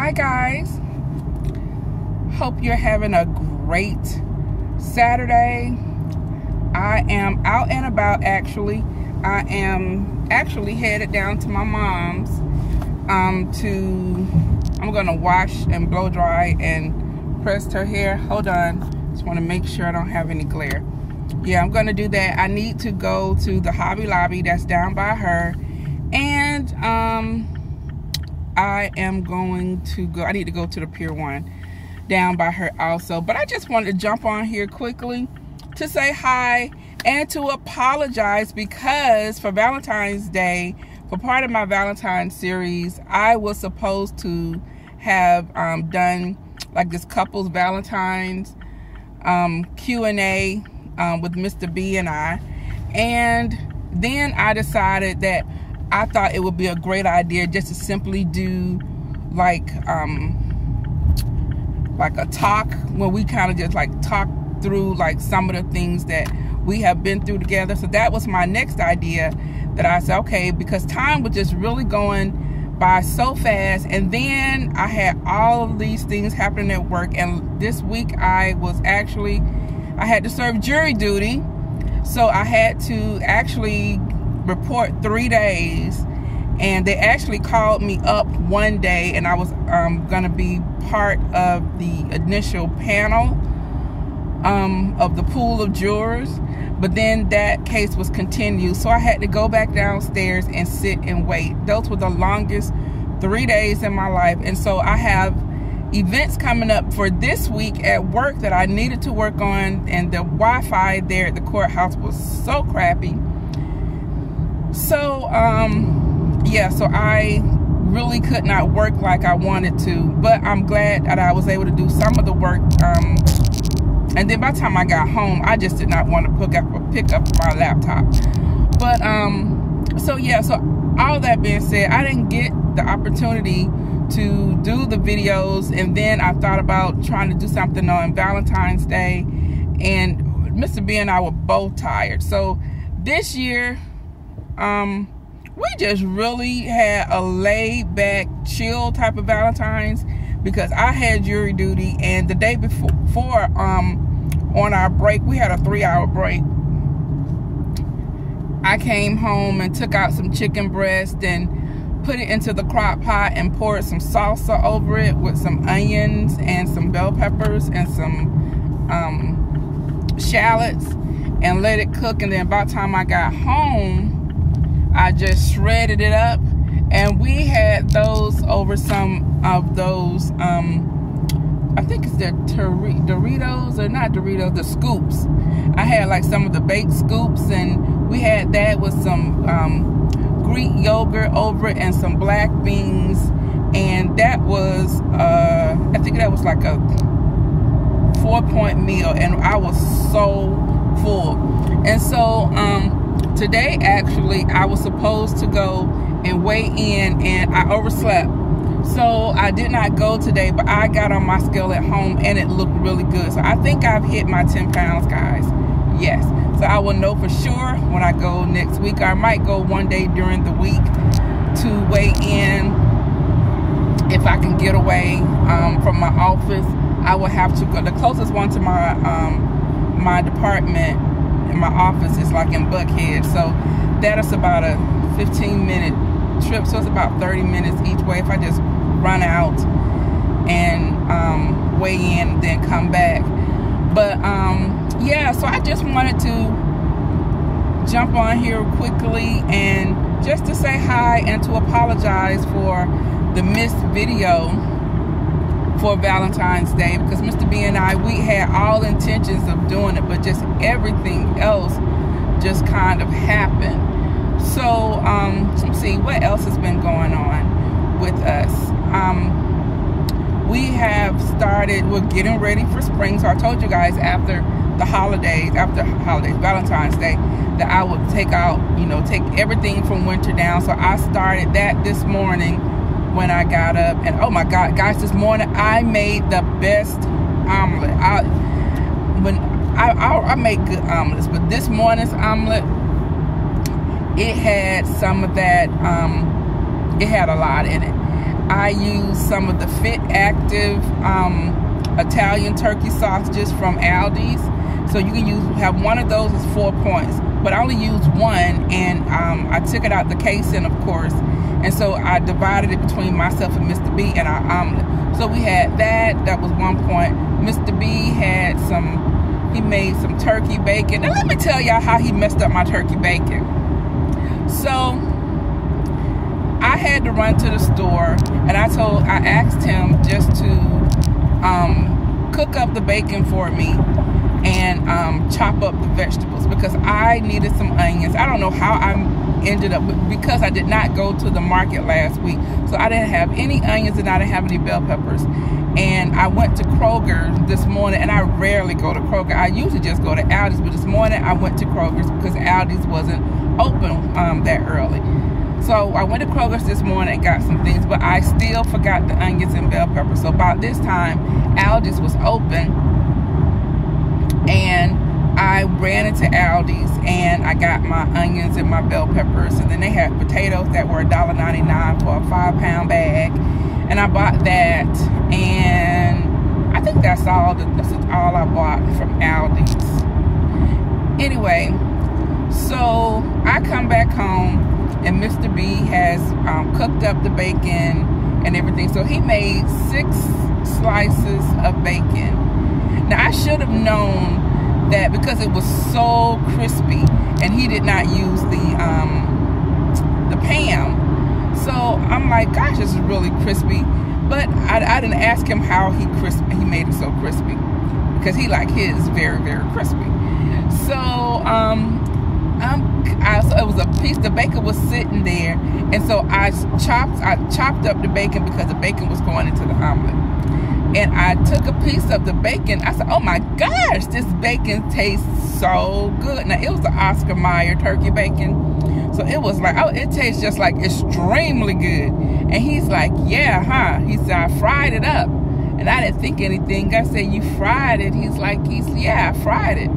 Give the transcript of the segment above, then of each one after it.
Hi guys, hope you're having a great Saturday. I am out and about. Actually, I am headed down to my mom's. I'm gonna wash and blow dry and press her hair. Hold on, just want to make sure I don't have any glare. Yeah, I'm gonna do that. I need to go to the Hobby Lobby that's down by her, and I need to go to the Pier 1 down by her also. But I just wanted to jump on here quickly to say hi and to apologize, because for Valentine's Day, for part of my Valentine's series, I was supposed to have done like this couples Valentine's Q&A with Mr. B and I. And then I decided that I thought it would be a great idea just to simply do like a talk where we kind of just like talk through like some of the things that we have been through together. So that was my next idea, that I said, okay, because time was just really going by so fast. And then I had all of these things happening at work. And this week I had to serve jury duty. So I had to actually report 3 days, and they actually called me up one day, and I was gonna be part of the initial panel of the pool of jurors, but then that case was continued, so I had to go back downstairs and sit and wait. Those were the longest 3 days in my life. And so I have events coming up for this week at work that I needed to work on, and the Wi-Fi there at the courthouse was so crappy. So yeah, so I really could not work like I wanted to, but I'm glad that I was able to do some of the work. And then by the time I got home, I just did not want to pick up my laptop. But so yeah, so all that being said, I didn't get the opportunity to do the videos, and then I thought about trying to do something on Valentine's Day, and Mr. B and I were both tired. So this year, we just really had a laid back, chill type of Valentine's, because I had jury duty, and the day before, on our break, we had a 3-hour break. I came home and took out some chicken breast and put it into the crock pot and poured some salsa over it with some onions and some bell peppers and some shallots, and let it cook. And then by the time I got home, I just shredded it up, and we had those over some of those I think it's the Doritos, or not Doritos, the scoops. I had like some of the baked scoops, and we had that with some Greek yogurt over it and some black beans, and that was I think that was like a 4-point meal, and I was so full. And so today actually I was supposed to go and weigh in, and I overslept, so I did not go today, but I got on my scale at home and it looked really good. So I think I've hit my 10 pounds, guys. Yes. So I will know for sure when I go next week. I might go one day during the week to weigh in. If I can get away from my office, I will have to go. The closest one to my my department in my office is like in Buckhead, so that is about a 15-minute trip, so it's about 30 minutes each way if I just run out and weigh in and then come back. But yeah, so I just wanted to jump on here quickly and just to say hi and to apologize for the missed video for Valentine's Day, because Mr. B and I, we had all intentions of doing it, but just everything else just kind of happened. So let's see what else has been going on with us. We have started, we're getting ready for spring. So I told you guys after holidays, Valentine's Day, that I would take everything from winter down. So I started that this morning when I got up, and oh my God, guys, this morning I made the best omelet. I make good omelets, but this morning's omelet, it had some of that, it had a lot in it. I use some of the Fit Active Italian turkey sausages from Aldi's. So you can have one of those is 4 points, but I only used one, and I took it out the casing, of course, and so I divided it between myself and Mr. B and our omelet. So we had that was 1 point. Mr. B had he made some turkey bacon. Now let me tell y'all how he messed up my turkey bacon. So I had to run to the store, and I asked him just to cook up the bacon for me and chop up the vegetables, because I needed some onions. I don't know how I ended up, because I did not go to the market last week, so I didn't have any onions and I didn't have any bell peppers. And I went to Kroger this morning, and I rarely go to Kroger. I usually just go to Aldi's, but this morning I went to Kroger's because Aldi's wasn't open that early. So I went to Kroger's this morning and got some things, but I still forgot the onions and bell peppers. So about this time, Aldi's was open, and I ran into Aldi's and I got my onions and my bell peppers, and then they had potatoes that were $1.99 for a 5-pound bag, and I bought that, and I think that's all I bought from Aldi's. Anyway, so I come back home, and Mr. B has cooked up the bacon and everything. So he made 6 slices of bacon. Now I should have known that because it was so crispy, and he did not use the pan. So I'm like, gosh, this is really crispy. But I didn't ask him how he made it so crispy, because he like his very, very crispy. So it was a piece, the bacon was sitting there, and so I chopped up the bacon because the bacon was going into the omelet. And I took a piece of the bacon. I said, oh my gosh, this bacon tastes so good. Now, it was the Oscar Mayer turkey bacon. So it was like, oh, it tastes just like extremely good. And he's like, yeah, huh? He said, I fried it up. And I didn't think anything. I said, you fried it? Yeah, I fried it.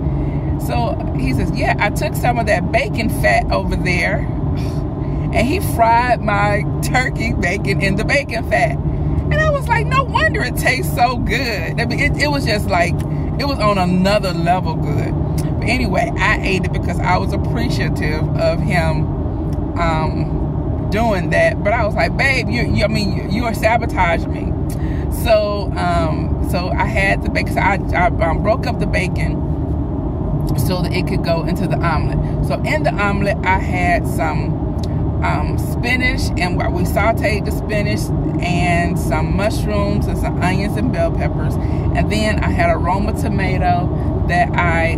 So he says, yeah, I took some of that bacon fat over there, and he fried my turkey bacon in the bacon fat. And I was like, no wonder it tastes so good. I mean, it was just like, it was on another level good. But anyway, I ate it because I was appreciative of him doing that. But I was like, babe, you are sabotaging me. So I had the bacon. So I broke up the bacon so that it could go into the omelet. So in the omelet, I had some spinach, and we sauteed the spinach, and some mushrooms and some onions and bell peppers. And then I had a Roma tomato that I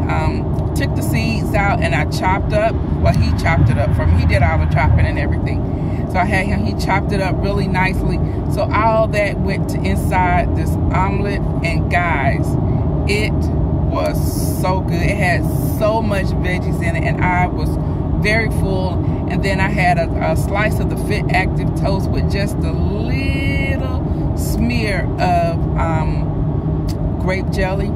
took the seeds out and I chopped up. Well, he chopped it up for me. He did all the chopping and everything. So I had him, he chopped it up really nicely. So all that went inside this omelet, and guys, it was so good. It had so much veggies in it, and I was very full. And then I had a slice of the Fit Active toast with just a little smear of grape jelly.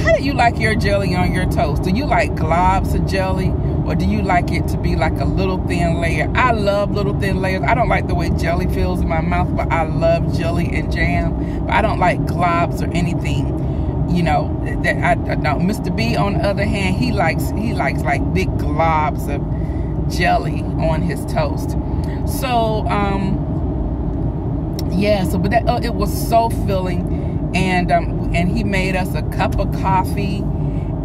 How do you like your jelly on your toast? Do you like globs of jelly, or do you like it to be like a little thin layer? I love little thin layers. I don't like the way jelly feels in my mouth, but I love jelly and jam. But I don't like globs or anything, you know, that I don't. Mr. B, on the other hand, he likes like big globs of jelly on his toast. So yeah, so but that it was so filling. And he made us a cup of coffee,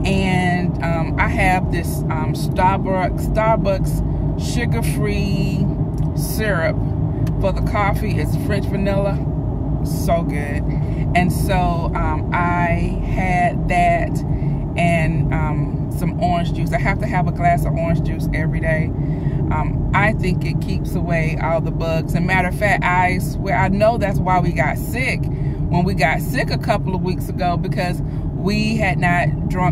and I have this Starbucks sugar-free syrup for the coffee. It's French vanilla, so good. And so I had that and some orange juice. I have to have a glass of orange juice every day. I think it keeps away all the bugs. And matter of fact, I swear, I know that's why we got sick when we got sick a couple of weeks ago, because we had not drunk